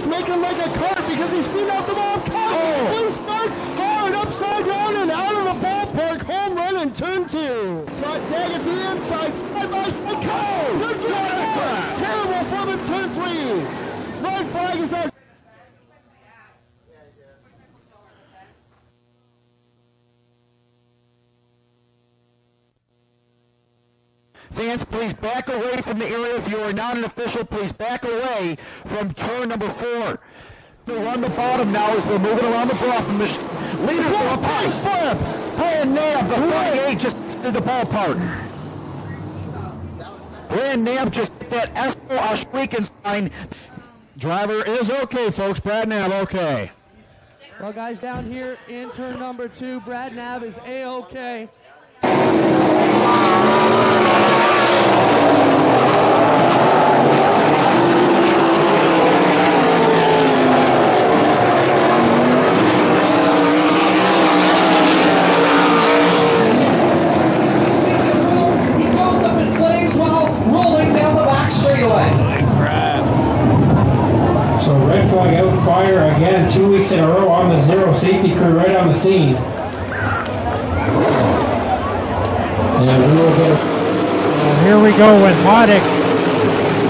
making like a cart because he's feeding off the ball. Please start hard, upside down and out of the ballpark. Home run in turn 2. Scott tag at the inside, side by side. Terrible form in turn 3. Red flag is out. Fans, please back away from the area. If you are not an official, please back away from turn number 4. They're on the bottom now as they're moving around the bluff. Leader for a pie flip. Brian Knapp, the 38, just did the ballpark. Brian Knapp just hit that Espo Oshweekins sign. Driver is okay, folks. Brad Knapp, okay. Well, guys, down here in turn number 2, Brad Knapp is A-okay. So red flag out, fire again, 2 weeks in a row on the 0. Safety crew right on the scene. And here we go with Hoddick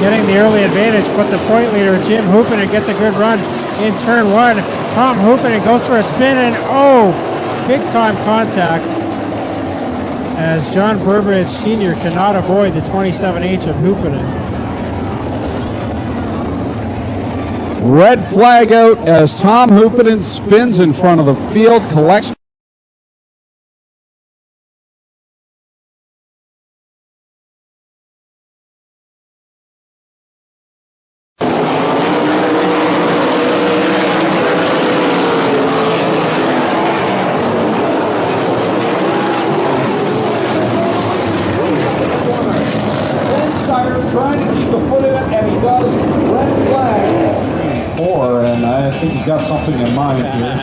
getting the early advantage, but the point leader, Jim Hoopinen, gets a good run in turn 1. Tom Hoopinen goes for a spin and big time contact as John Burbridge Sr. cannot avoid the 27H of Hoopinen. Red flag out as Tom Hoopinen spins in front of the field, collects. Trying to keep the foot in it, and he does. Red flag. 4, and I think he's got something in mind here.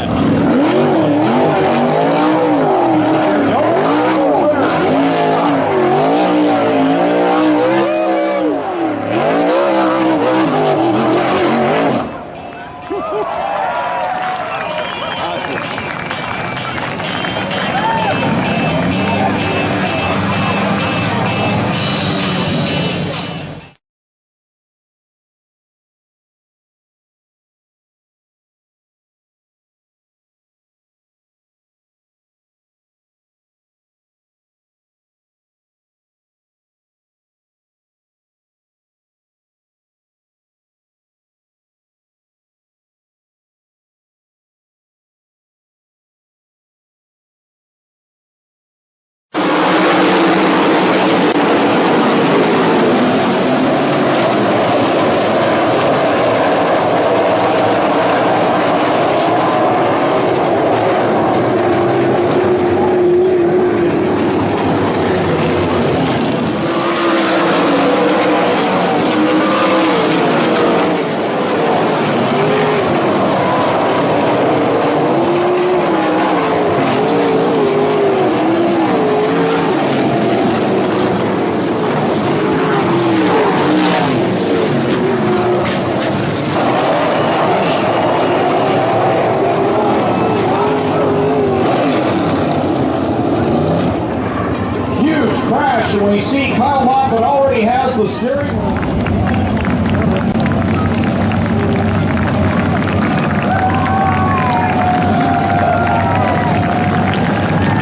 When we see Kyle Moffat already has the steering wheel.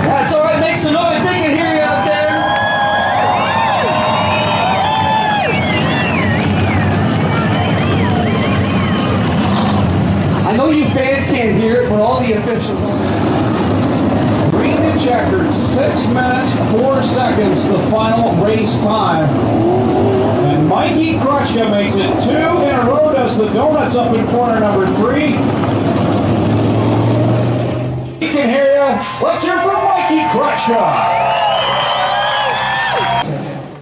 That's all right, make some noise, they can hear you out there. I know you fans can't hear it, but all the officials Checkered, 6 minutes, 4 seconds, the final race time. And Mikey Krutchka makes it 2 in a row, does the donuts up in corner number 3. He can hear you. Let's hear from Mikey Krutchka.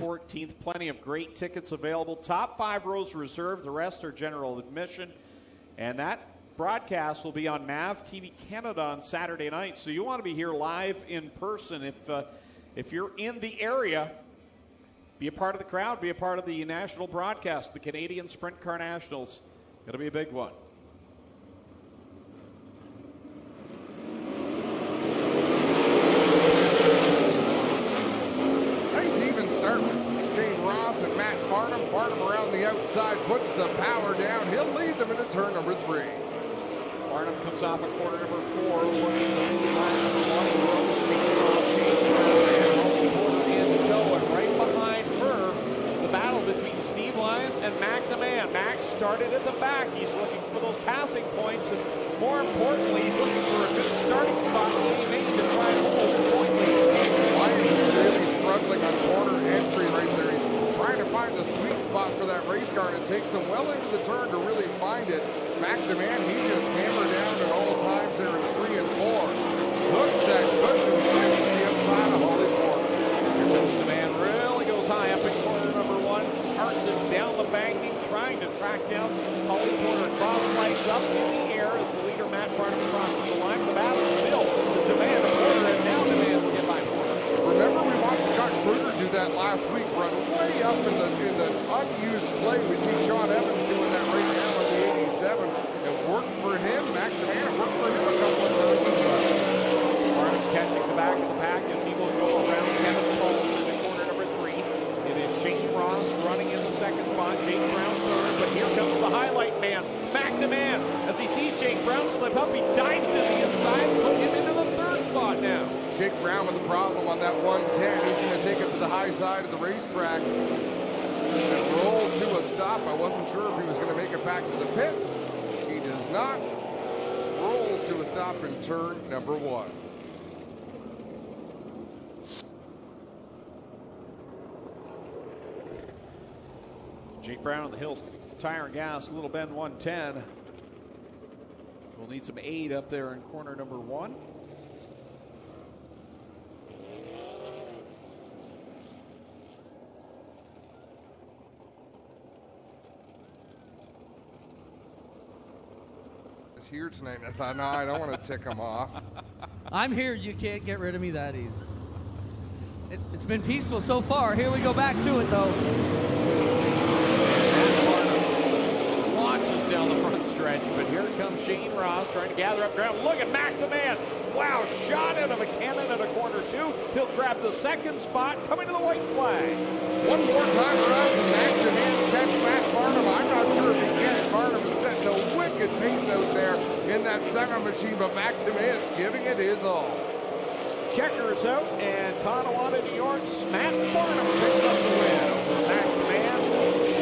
14th, plenty of great tickets available. Top 5 rows reserved, the rest are general admission. And that broadcast will be on MAV TV Canada on Saturday night, so you want to be here live in person. If you're in the area, be a part of the crowd, be a part of the national broadcast, the Canadian Sprint Car Nationals. It'll be a big one. Farnham. Farnham around the outside, puts the power down. He'll lead them into turn number 3. Farnham comes off at corner number 4, looking to lead line number 1. In tow, and right behind her, the battle between Steve Lyons and Mac DeMann. Mac started at the back. He's looking for those passing points, and more importantly, he's looking for a good starting spot in the main to try and hold his point lead. Lyons is really struggling on corner entry right there. He's trying to find the sweet spot for that race car, and it takes him well into the turn to really find it. Mac DeMann, he just hammered down at all times there in 3 and 4. Hooks that cushion straight to the outside of Holly Porter. DeMann really goes high up in corner number 1, arcs it down the banking, trying to track down Holly Porter. Cross lights up in the air as the leader Matt Farnham crosses the line. The battle is built as DeMann to Porter, and now DeMann will get by Porter. Remember, we watched Scott Kruger do that last week, run way up in the unused play. We see Sean Evans doing that right now on the 87. It worked for him, Mac DeMann. It worked for him a couple of times as well. Farnham catching the back of the pack as he will go around Kevin Pauls into corner number 3. It is Shane Ross running in the second spot, Jake Brown third, but here comes the highlight man, Mac DeMann. As he sees Jake Brown slip up, he dives to the inside, put him into the third spot now. Jake Brown with a problem on that 110. He's going to take it to the high side of the racetrack and roll to a stop. I wasn't sure if he was going to make it back to the pits. He does not. Rolls to a stop in turn number 1. Jake Brown on the hills, tire and gas, Little Bend 110. We'll need some aid up there in corner number 1. Here tonight, and I thought, no, I don't want to tick him off. I'm here. You can't get rid of me that easy. It's been peaceful so far. Here we go back to it, though. Launches down the front stretch, but here comes Shane Ross trying to gather up ground. Look at Mac DeMann. Wow, shot out of a cannon at a corner 2. He'll grab the second spot, coming to the white flag. One more time around, and Mac DeMann catch Matt Farnham. I'm not sure if he can. Farnham is setting a wicked pace out there in that second machine, but Mac DeMann is giving it his all. Checkers out, and Tonawanda, New York's Matt Farnham picks up the win over Mac DeMann.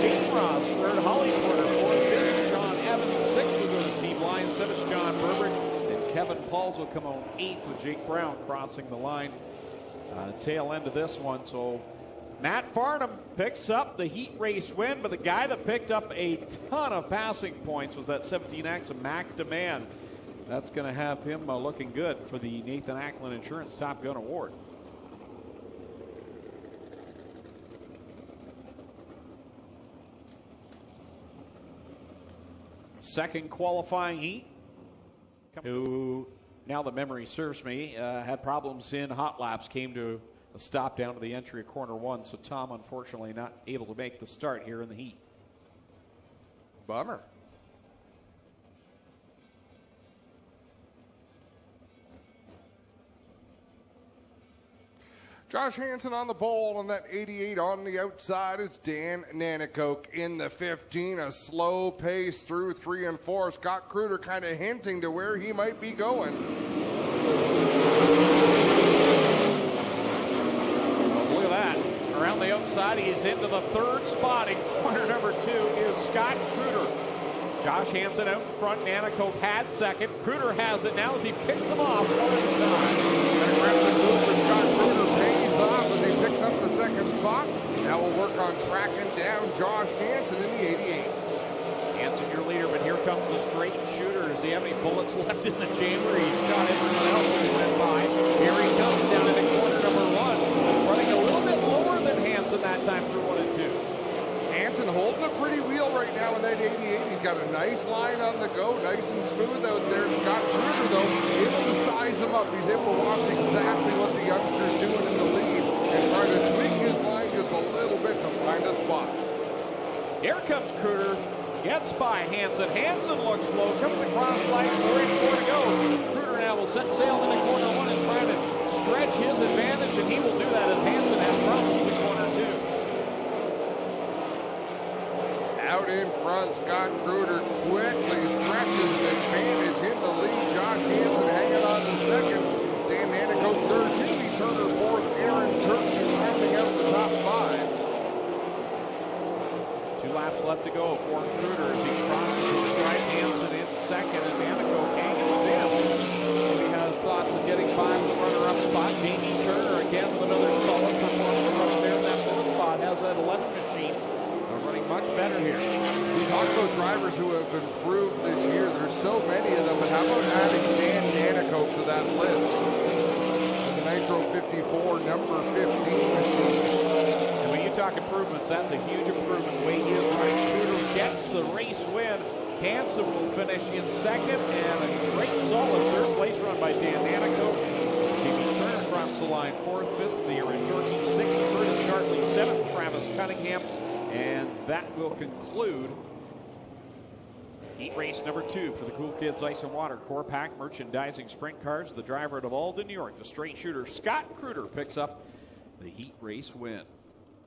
Shane Ross, third, Holly Porter, fourth, fifth, Sean Evans, sixth will go to Steve Lyons, seventh, John Burbrick, and Kevin Pauls will come on eighth with Jake Brown crossing the line. Tail end of this one, so Matt Farnham picks up the heat race win, but the guy that picked up a ton of passing points was that 17X of Mac DeMann. That's going to have him looking good for the Nathan Ackland Insurance Top Gun Award. Second qualifying heat. Who, now that memory serves me, had problems in hot laps, came to a stop down to the entry of corner 1. So Tom, unfortunately, not able to make the start here in the heat. Bummer. Josh Hansen on the pole, on that 88 on the outside. It's Dan Nanakoke in the 15. A slow pace through 3 and 4. Scott Kruger kind of hinting to where he might be going. Oh, look at that. Around the outside, he's into the third spot. In corner number 2 is Scott Kruger. Josh Hansen out in front. Nanakoke had second. Kruger has it now as he picks them off one at a time. An aggressive move for Scott Kruger pays off as he picks up the second spot. Now we'll work on tracking down Josh Hansen in the 88. Hansen, your leader, but here comes the straight shooter. Does he have any bullets left in the chamber? He shot everyone else as he went by. Here he comes down into corner number 1. Running a little bit lower than Hansen that time through 1 and 2. Hansen holding a pretty wheel right now in that 88. He's got a nice line on the go, nice and smooth out there. Scott Kruger, though, able to size him up. He's able to watch exactly what the youngster's doing in the lead and try to tweak his line just a little bit to find a spot. Here comes Kruger, gets by Hansen. Hansen looks low, coming across light, 4 to go. Kruger now will set sail into corner 1 and try to stretch his advantage, and he will do that as Hansen has problems in corner 2. out in front. Scott Kruder quickly stretches an advantage in the lead. Josh Hansen hanging on to second. Dan Nanico third. Jamie Turner fourth. Aaron Turkey rounding out the top 5. 2 laps left to go for Kruder as he crosses the stripe. Hansen in second, and Nanico hanging with him. He has thoughts of getting by with runner-up spot. Jamie Turner again with another solid performance up there in that middle spot. Has that 11 machine running much better here. We talk about drivers who have improved this year. There's so many of them, but how about adding Dan Nanico to that list? With the Nitro 54, number 15 machine. And when you talk improvements, that's a huge improvement. The way he is running, Kruder gets the race win. Hansen will finish in second, and a great solid third place run by Dan Nanico. Jamie Turner across the line, 4th, 5th, the Aaron Turkey, 6th, Curtis Gartley, 7th, Travis Cunningham. And that will conclude heat race number 2 for the Cool Kids Ice and Water Core Pack Merchandising Sprint Cars. The driver out of Alden, New York, the straight shooter Scott Kruder picks up the heat race win.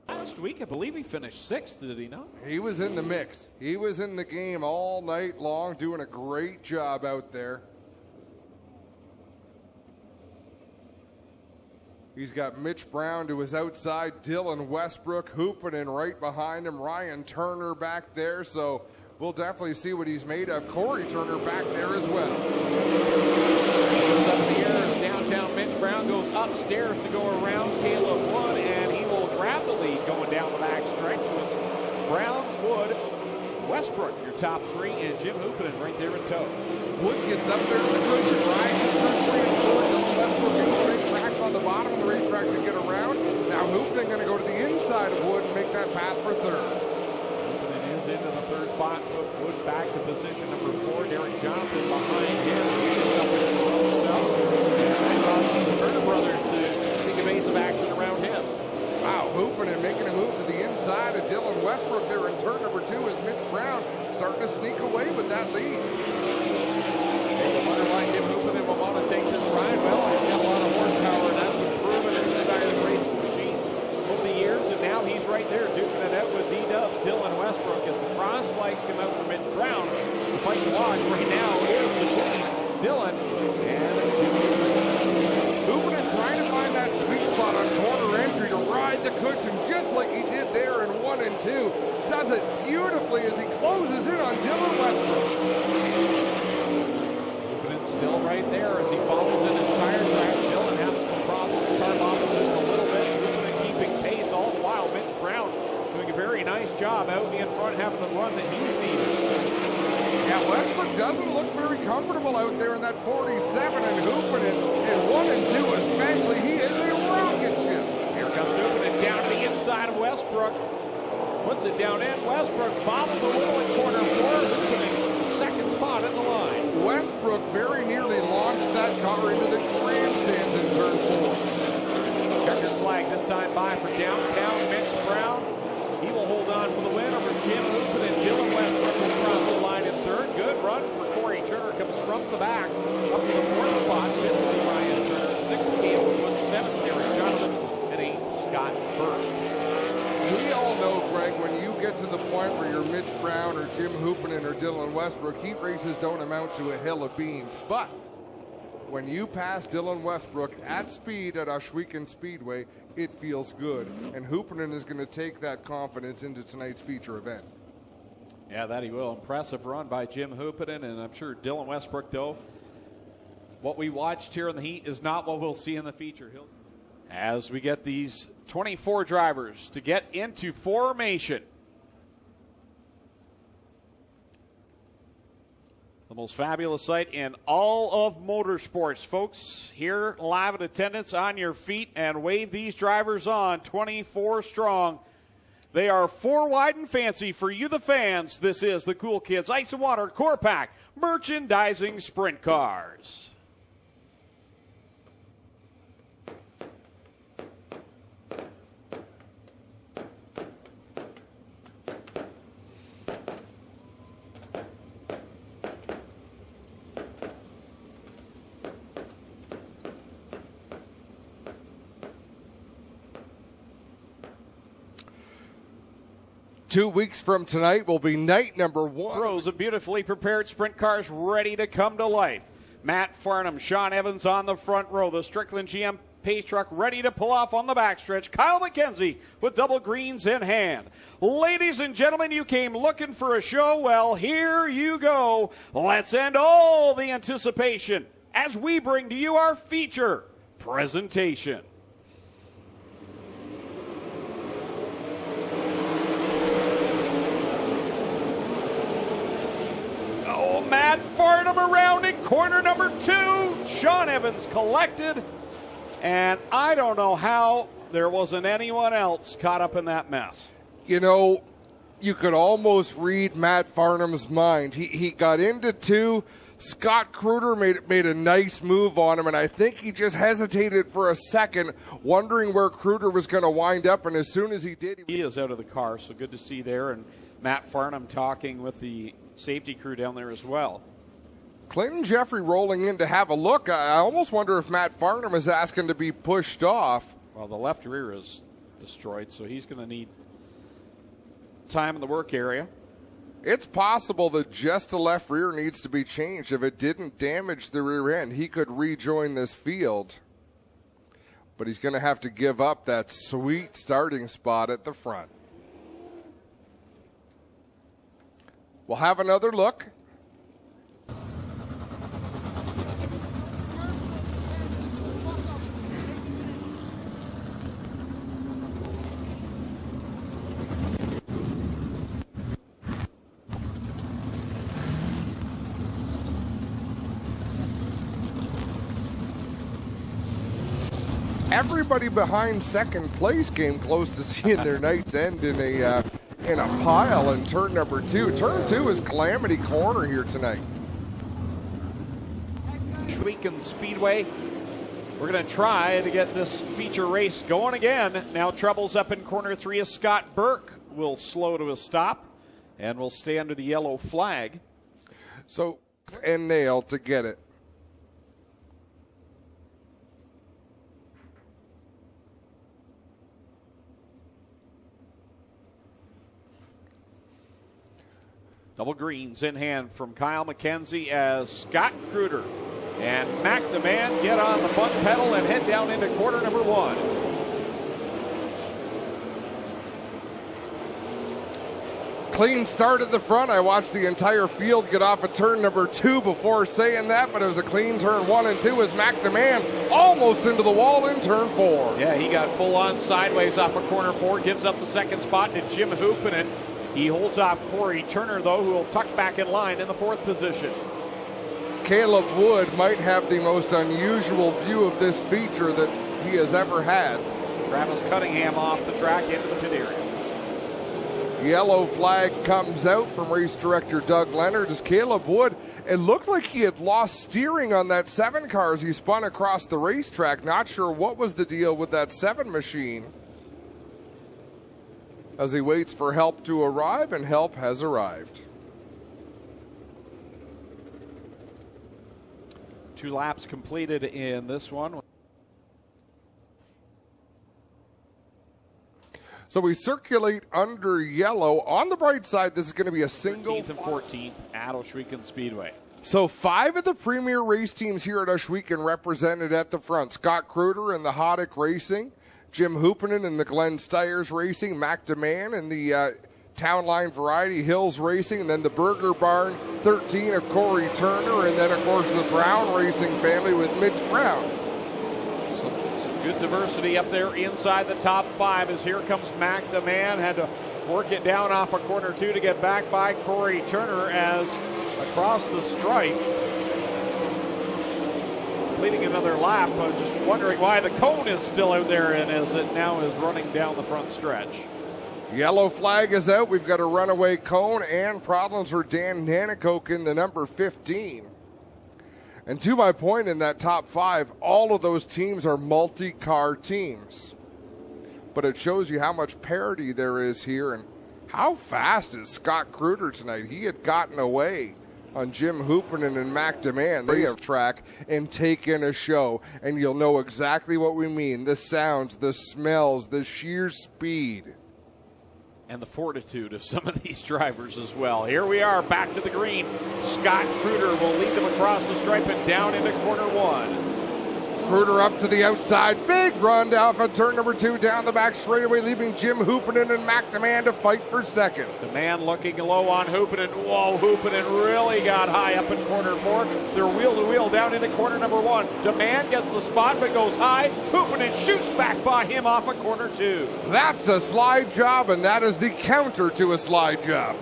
Last week, I believe he finished 6th, did he not? He was in the mix. He was in the game all night long, doing a great job out there. He's got Mitch Brown to his outside, Dylan Westbrook hooping in right behind him, Ryan Turner back there, so we'll definitely see what he's made of. Corey Turner back there as well. Goes up the air, downtown. Mitch Brown goes upstairs to go around Caleb Wood, and he will grab the lead going down the back stretch. So it's Brown, Wood, Westbrook, your top 3, and Jim Hoopinen right there in tow. Wood gets up there to the cushion, Ryan gets through 3 and 4, Dylan Westbrook into the big tracks on the bottom of the racetrack to get around. Now Hoopinen going to go to the inside of Wood and make that pass for third. Hoopinen is into the third spot. Put Wood back to position number 4. Derek Johnson behind him. He gets up there to himself. And that causes the Turner brothers to take a base of action around him. Wow, Hoopinen making a move to the inside of Dylan Westbrook there in turn number 2 as Mitch Brown starting to sneak away with that lead. Hey, wonder why Jim Hoopinen will want to take this ride. Well, he's got a lot of horsepower, and that's been proven in Steyer's racing machines over the years, and now he's right there duking it out with D-Dubs, Dylan Westbrook, as the cross lights come out for Mitch Brown. The fight to watch right now is between Dylan and Jim Hoopinen trying to find that sweet spot on corner entry to ride the cushion just like he did there in 1 and 2. Does it beautifully as he closes in on Dylan Westbrook. Hoopinen still right there as he follows in his tire track. Dylan having some problems, carboning just a little bit. Hoopinen keeping pace all the while. Mitch Brown doing a very nice job out in front, having the run that he's needed. Yeah, Westbrook doesn't look very comfortable out there in that 47, and Hoopinen in 1 and 2 especially, he is a rocket ship. Here comes Hoopinen down to the inside of Westbrook. Puts it down in. Westbrook bobbled a little in corner 4. Hoopinen second spot in the line. Westbrook very nearly launched that car into the grandstands in turn 4. Checkered flag this time by for downtown Mitch Brown. He will hold on for the win over Jim Hoopinen. Dylan Westbrook will cross the line in third. Good run for Corey Turner. Comes from the back up to the 4th spot. 5th, Ryan Turner. 6th, Caleb Wood. 7th, Derek Jonathan. And 8th, Scott Burke. We all know, Greg, when you get to the point where you're Mitch Brown or Jim Hoopinen or Dylan Westbrook, heat races don't amount to a hill of beans. But when you pass Dylan Westbrook at speed at Ohsweken Speedway, it feels good. And Hoopinen is going to take that confidence into tonight's feature event. Yeah, that he will. Impressive run by Jim Hoopinen, and I'm sure Dylan Westbrook, though, what we watched here in the heat is not what we'll see in the feature. As we get these 24 drivers to get into formation. The most fabulous sight in all of motorsports, folks. Here, live in attendance, on your feet, and wave these drivers on, 24 strong. They are 4 wide and fancy for you, the fans. This is the Cool Kids Ice and Water Core Pack Merchandising Sprint Cars. 2 weeks from tonight will be night number 1. Rows of beautifully prepared sprint cars ready to come to life. Matt Farnham, Sean Evans on the front row. The Strickland GM pace truck ready to pull off on the backstretch. Kyle McKenzie with double greens in hand. Ladies and gentlemen, you came looking for a show. Well, here you go. Let's end all the anticipation as we bring to you our feature presentation. Oh, Matt Farnham around in corner number 2. Sean Evans collected. And I don't know how there wasn't anyone else caught up in that mess. You know, you could almost read Matt Farnham's mind. He got into 2. Scott Kruder made a nice move on him, and I think he just hesitated for a second, wondering where Kruder was going to wind up, and as soon as he did... He is out of the car, so good to see there, and Matt Farnham talking with the safety crew down there as well. Clinton Jeffrey rolling in to have a look. I almost wonder if Matt Farnham is asking to be pushed off. Well, the left rear is destroyed, so he's going to need time in the work area. It's possible that just the left rear needs to be changed. If it didn't damage the rear end, he could rejoin this field. But he's going to have to give up that sweet starting spot at the front. We'll have another look. Everybody behind second place came close to seeing their night's end in a pile in turn number 2. Turn 2 is Calamity Corner here tonight. Schweeken Speedway. We're going to try to get this feature race going again. Now troubles up in corner 3 as Scott Burke will slow to a stop and will stay under the yellow flag. So, and nail to get it. Double greens in hand from Kyle McKenzie as Scott Kruder and Mac DeMann get on the front pedal and head down into corner number 1. Clean start at the front. I watched the entire field get off of turn number 2 before saying that, but it was a clean turn 1 and 2 as Mac DeMann almost into the wall in turn 4. Yeah, he got full on sideways off of corner 4, gives up the second spot to Jim Hoopinen. He holds off Corey Turner, though, who will tuck back in line in the 4th position. Caleb Wood might have the most unusual view of this feature that he has ever had. Travis Cunningham off the track into the pit area. Yellow flag comes out from race director Doug Leonard as Caleb Wood, it looked like he had lost steering on that 7 car as he spun across the racetrack. Not sure what was the deal with that 7 machine. As he waits for help to arrive, and help has arrived. 2 laps completed in this one. So we circulate under yellow. On the bright side, this is going to be a single. 13th and 14th at Ohsweken Speedway. So 5 of the premier race teams here at Ohsweken represented at the front. Scott Kruder and the Hoddick Racing. Jim Hoopinen in the dmstyres Racing, Mac DeMann in the Town Line Variety Hills Racing, and then the Burger Barn 13 of Corey Turner, and then, of course, the Brown Racing family with Mitch Brown. Some good diversity up there inside the top 5 as here comes Mac DeMann. Had to work it down off of corner 2 to get back by Corey Turner as across the stripe. Completing another lap, just wondering why the cone is still out there and as it now is running down the front stretch. Yellow flag is out. We've got a runaway cone and problems for Dan Nanakoke in the number 15. And to my point, in that top 5, all of those teams are multi-car teams. But it shows you how much parity there is here and how fast is Scott Kruder tonight. He had gotten away on Jim Hoopinen and Mac DeMann. They have track and take in a show, and you'll know exactly what we mean. The sounds, the smells, the sheer speed. and the fortitude of some of these drivers as well. Here we are, back to the green. Scott Kruder will lead them across the stripe and down into corner 1. Kruder up to the outside. Big run down for turn number 2 down the back straightaway, leaving Jim Hoopinen and McDeman to fight for second. DeMan looking low on Hoopinen. Whoa, Hoopinen really got high up in corner 4. They're wheel to wheel down into corner number 1. DeMan gets the spot but goes high. Hoopinen shoots back by him off of corner 2. That's a slide job, and that is the counter to a slide job.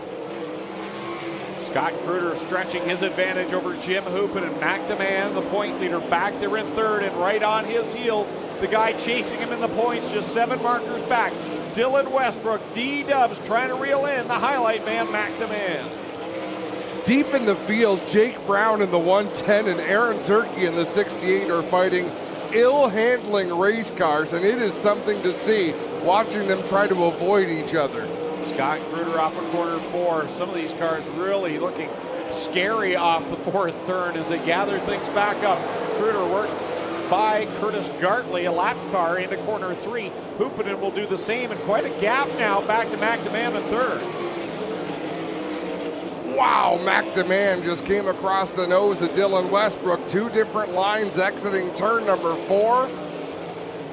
Scott Kruder stretching his advantage over Jim Hoopinen. McDeman, the point leader, back there in third and right on his heels. The guy chasing him in the points, just 7 markers back. Dylan Westbrook, D-Dubs trying to reel in the highlight man, McDeman. Deep in the field, Jake Brown in the 110 and Aaron Turkey in the 68 are fighting ill-handling race cars, and it is something to see watching them try to avoid each other. Scott Kruder off of corner 4. Some of these cars really looking scary off the 4th turn as they gather things back up. Kruder works by Curtis Gartley, a lap car, into corner 3. Hoopinen will do the same, and quite a gap now back to McDeman in 3rd. Wow, McDeman just came across the nose of Dylan Westbrook. 2 different lines exiting turn number 4.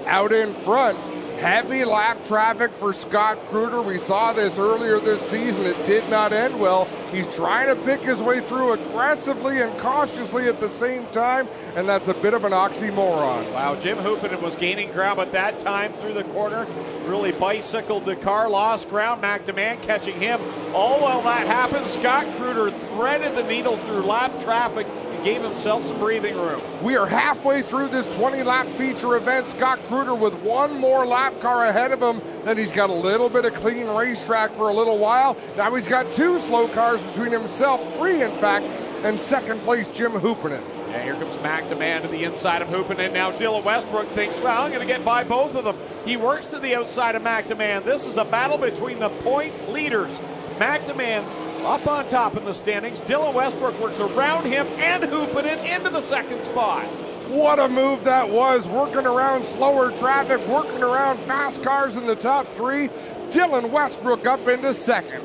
Out in front. Heavy lap traffic for Scott Kruder. We saw this earlier this season. It did not end well. He's trying to pick his way through aggressively and cautiously at the same time, and that's a bit of an oxymoron. Wow, Jim Hoopinen was gaining ground at that time through the corner. Really bicycled the car, lost ground. McDeman catching him. All while that happened, Scott Kruder threaded the needle through lap traffic and gave himself some breathing room. We are halfway through this 20-lap feature event. Scott Kruder with 1 more lap car ahead of him. Then he's got a little bit of clean racetrack for a little while. Now he's got 2 slow cars between himself, 3 in fact, and second place Jim Hoopinen. And here comes McDeman to the inside of Hoopinen. Now Dylan Westbrook thinks, well, I'm going to get by both of them. He works to the outside of McDeman. This is a battle between the point leaders. McDeman up on top in the standings. Dylan Westbrook works around him and Hoopinen into the 2nd spot. What a move that was, working around slower traffic, working around fast cars in the top 3. Dylan Westbrook up into 2nd.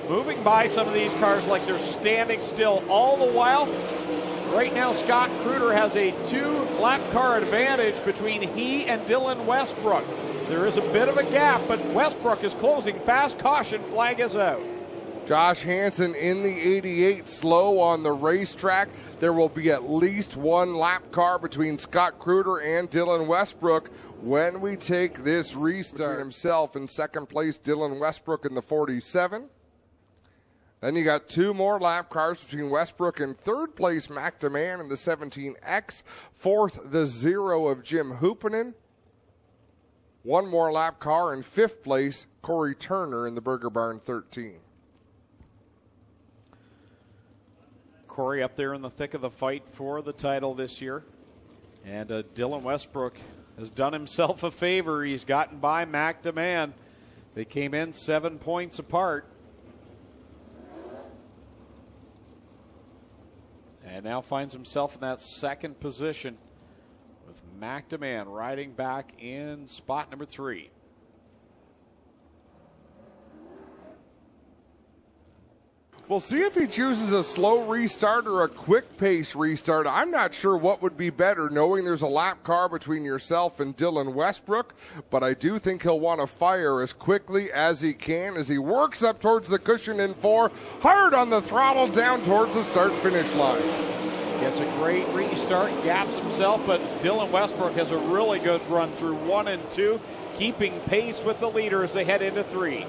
Moving by some of these cars like they're standing still all the while. Right now, Scott Kruder has a 2-lap car advantage between he and Dylan Westbrook. There is a bit of a gap, but Westbrook is closing fast. Caution flag is out. Josh Hansen in the 88, slow on the racetrack. There will be at least 1 lap car between Scott Kruder and Dylan Westbrook when we take this restart. Between himself in 2nd place, Dylan Westbrook in the 47. Then you got 2 more lap cars between Westbrook and 3rd place McDeman in the 17X. 4th, the 0 of Jim Hoopinen. 1 more lap car in 5th place, Corey Turner in the Burger Barn 13. Corey up there in the thick of the fight for the title this year. And Dylan Westbrook has done himself a favor. He's gotten by McDeman. They came in 7 points apart. And now finds himself in that 2nd position with McDeman riding back in spot number 3. We'll see if he chooses a slow restart or a quick pace restart. I'm not sure what would be better, knowing there's a lap car between yourself and Dylan Westbrook, but I do think he'll want to fire as quickly as he can as he works up towards the cushion in 4, hard on the throttle down towards the start-finish line. Gets a great restart, gaps himself, but Dylan Westbrook has a really good run through 1 and 2, keeping pace with the leader as they head into 3.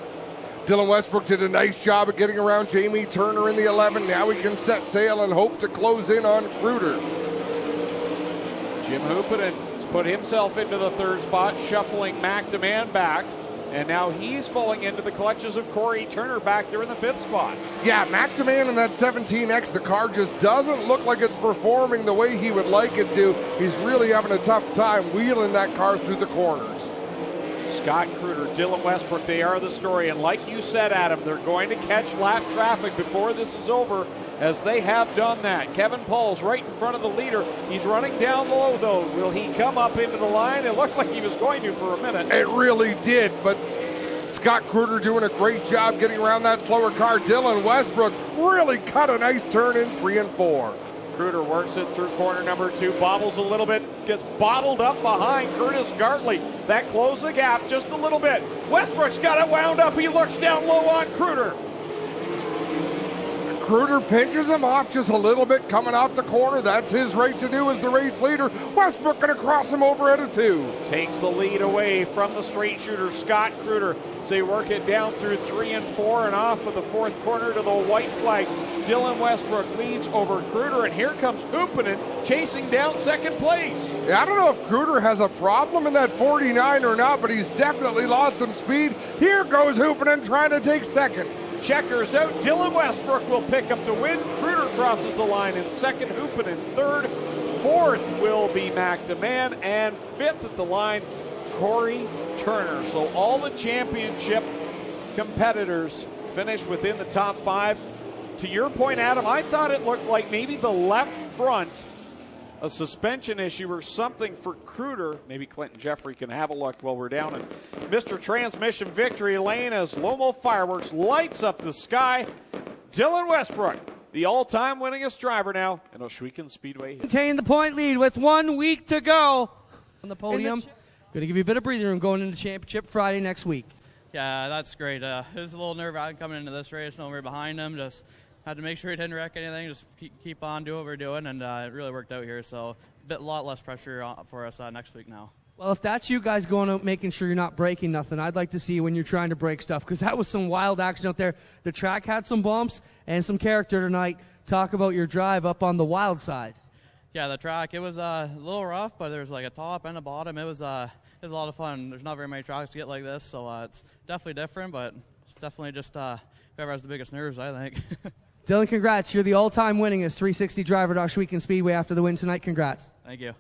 Dylan Westbrook did a nice job of getting around Jamie Turner in the 11. Now he can set sail and hope to close in on Kruder. Jim Hoopinen has put himself into the 3rd spot, shuffling McDeman back. And now he's falling into the clutches of Corey Turner back there in the 5th spot. Yeah, McDeman in that 17X, the car just doesn't look like it's performing the way he would like it to. He's really having a tough time wheeling that car through the corners. Scott Kruder, Dylan Westbrook, they are the story. And like you said, Adam, they're going to catch lap traffic before this is over, as they have done that. Kevin Paul's right in front of the leader. He's running down low, though. Will he come up into the line? It looked like he was going to for a minute. It really did, but Scott Kruder doing a great job getting around that slower car. Dylan Westbrook really cut a nice turn in 3 and 4. Kruder works it through corner number 2, bobbles a little bit, gets bottled up behind Curtis Gartley. That closed the gap just a little bit. Westbrook's got it wound up. He looks down low on Kruder. Kruder pinches him off just a little bit coming off the corner. That's his right to do as the race leader. Westbrook going to cross him over at a 2. Takes the lead away from the straight shooter, Scott Kruder. So you work it down through 3 and 4 and off of the 4th corner to the white flag. Dylan Westbrook leads over Kruder, and here comes Huppinen chasing down 2nd place. Yeah, I don't know if Kruder has a problem in that 49 or not, but he's definitely lost some speed. Here goes Huppinen trying to take 2nd. Checkers out. Dylan Westbrook will pick up the win. Kruder crosses the line in 2nd, Huppinen 3rd. 4th will be McDeman, and 5th at the line, Corey Turner. So all the championship competitors finish within the top 5. To your point, Adam, I thought it looked like maybe the left front, a suspension issue or something for Kruder. Maybe Clinton Jeffrey can have a look while we're down in Mr. Transmission Victory Lane as Lomo Fireworks lights up the sky. Dylan Westbrook, the all-time winningest driver now in Ohsweken Speedway. Maintain the point lead with 1 week to go on the podium. Going to give you a bit of breathing room going into championship Friday next week. Yeah, that's great. It was a little nerve-wracking coming into this race, knowing we're behind him. Just had to make sure he didn't wreck anything, just keep on doing what we're doing, and it really worked out here. So a lot less pressure for us next week now. Well, if that's you guys going out making sure you're not breaking nothing, I'd like to see when you're trying to break stuff, because that was some wild action out there. The track had some bumps and some character tonight. Talk about your drive up on the wild side. Yeah, the track, it was a little rough, but there was like a top and a bottom. It was a lot of fun. There's not very many tracks to get like this, so it's definitely different, but it's definitely just whoever has the biggest nerves, I think. Dylan, congrats. You're the all-time winningest 360 driver at Ohsweken Speedway after the win tonight. Congrats. Thank you.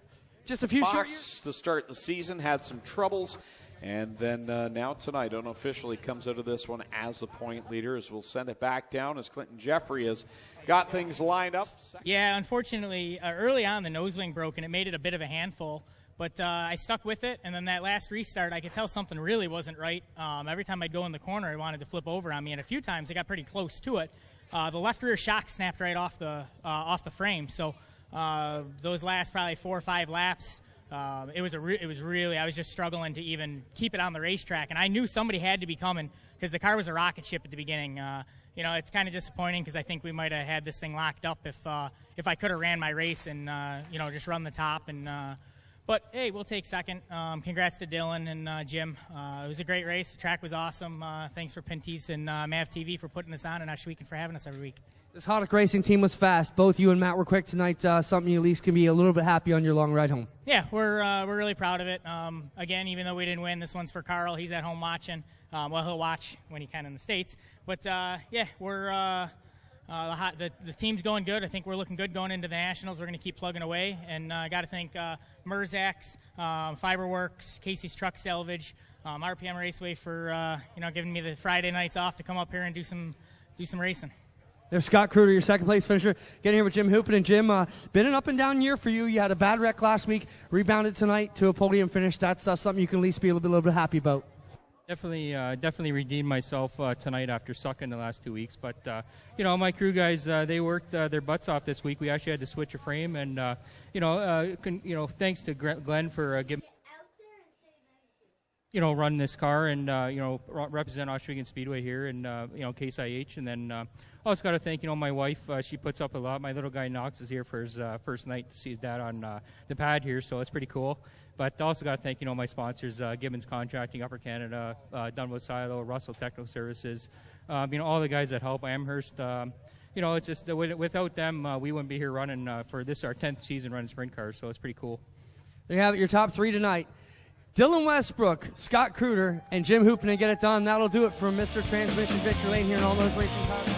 Just a few short years to start the season, had some troubles, and then now tonight unofficially comes out of this one as the point leader, as we'll send it back down as Clinton Jeffrey has got things lined up. Yeah, unfortunately, early on the nose wing broke, and it made it a bit of a handful. But I stuck with it, and then that last restart, I could tell something really wasn't right. Every time I'd go in the corner, it wanted to flip over on me, and a few times I got pretty close to it. The left rear shock snapped right off the frame. So those last probably 4 or 5 laps, it was really, I was just struggling to even keep it on the racetrack, and I knew somebody had to be coming because the car was a rocket ship at the beginning. You know, it's kind of disappointing because I think we might have had this thing locked up if I could have ran my race and you know, just run the top and. But, hey, we'll take second. Congrats to Dylan and Jim. It was a great race. The track was awesome. Thanks for Pinty's and MAV TV for putting this on, and Ohsweken for having us every week. This Hoddick Racing team was fast. Both you and Matt were quick tonight. Something you at least can be a little bit happy on your long ride home. Yeah, we're really proud of it. Again, even though we didn't win, this one's for Carl. He's at home watching. Well, he'll watch when he can in the States. But, yeah, we're the team's going good. I think we're looking good going into the Nationals. We're going to keep plugging away. And I got to thank Merzax, Fiberworks, Casey's Truck Salvage, RPM Raceway for you know, giving me the Friday nights off to come up here and do some racing. There's Scott Kruder, your second place finisher, getting here with Jim Huppinen. Jim, been an up and down year for you. You had a bad wreck last week, rebounded tonight to a podium finish. That's something you can at least be a little bit happy about. Definitely redeemed myself tonight after sucking the last 2 weeks. But, you know, my crew guys, they worked their butts off this week. We actually had to switch a frame. And, you know, thanks to Glenn for giving you know, run this car and, you know, represent Ohsweken Speedway here and, you know, Case IH. And then I also got to thank, you know, my wife. She puts up a lot. My little guy Knox is here for his first night to see his dad on the pad here, so it's pretty cool. But I also got to thank, you know, my sponsors, Gibbons Contracting, Upper Canada, Dunwood Silo, Russell Technical Services, you know, all the guys that help, Amherst. You know, it's just without them, we wouldn't be here running for this, our 10th season running sprint cars, so it's pretty cool. There you have it, your top three tonight. Dylan Westbrook, Scott Kruder, and Jim Huppinen get it done. That'll do it for Mr. Transmission Victory Lane here in All North Racing Cars.